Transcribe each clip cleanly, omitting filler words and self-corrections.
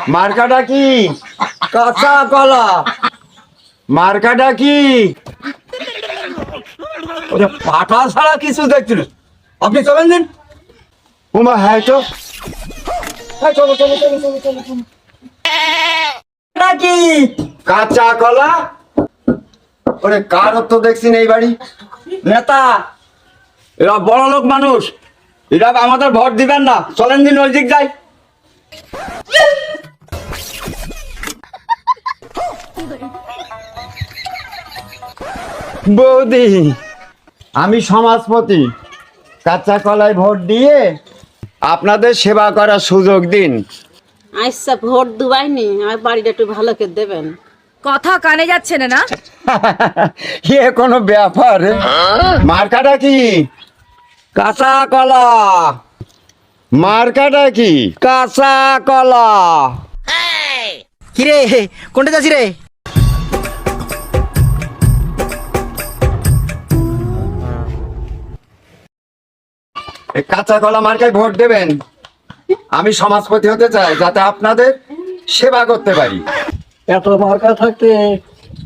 মার্কাটা কি? কাঁচা কলা। মার্কাটা কি? ওরে পাটা ছাড়া কিছু দেখছি না। আপনি চলেন দিন। উমা হ্যাঁ তো চলো চলো চলো চলো চলো চলো। নাকি কাঁচা কলা। ওরে কার তো দেখছি না এই বাড়ি। নেতা, এরা বড় লোক মানুষ, এরা আমাদের ভোট দিবেন না। চলেন দিন ওই দিক যাই। বৌদি, আমি সমাজপতি। কাঁচা কলায় ভোট দিয়ে আপনাদের সেবা করার সুযোগ দিন। আচ্ছা ভোট দুবাইনি, আর বাড়িটা একটু ভালো করে দেবেন। কথা কানে যাচ্ছে না না? এ কোনো ব্যাপার? মার্কাটা কি? কাঁচা কলা। মার্কাটা কি? কাঁচা কলা। কিরে কোনটা যাচ্ছি রে? এই কাঁচা কলা মার্কায় ভোট দেবেন। আমি সমাজপতি হতে চাই, যাতে আপনাদের সেবা করতে পারি। এত মার্কা থাকতে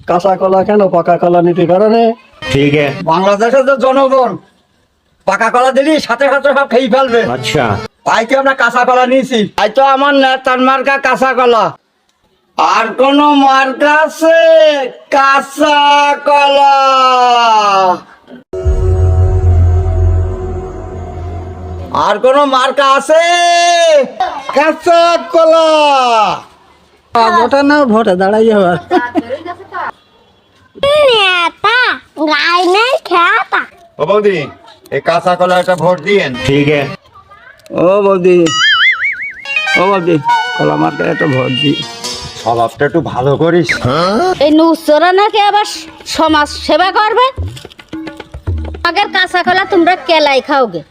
কাঁচা কলা কেন পাকা কলা নিতে পারে না? ঠিক আছে। বাংলাদেশের যে জনগণ পাকা কলা দিলি সাথে সাথে সব খেয়ে ফেলবে। আচ্ছা, তাই কি আমরা কাঁচা কলা নিয়েছি। তাই তো আমার নেতার মার্কা কাঁচা কলা। আর কোন মার্কা আছে? কাঁচা কলা। আর কোন মার্কা আছে? কাঁচা কলা। ভোটে না ভোটে দাঁড়াই আবার নেতা গাই নাই খেতা। ও বৌদি, এই কাঁচা কলা একটা ভোট দিয়েন। ঠিক আছে। ও বৌদি, ও বৌদি, কলা মার্কা একটা ভোট দি। স্বভাবটা একটু ভালো করিস। এই নুসরা নাকি আবার সমাজ সেবা করবে? আগের কাঁচা কলা তোমরা কেলাই খাওগে।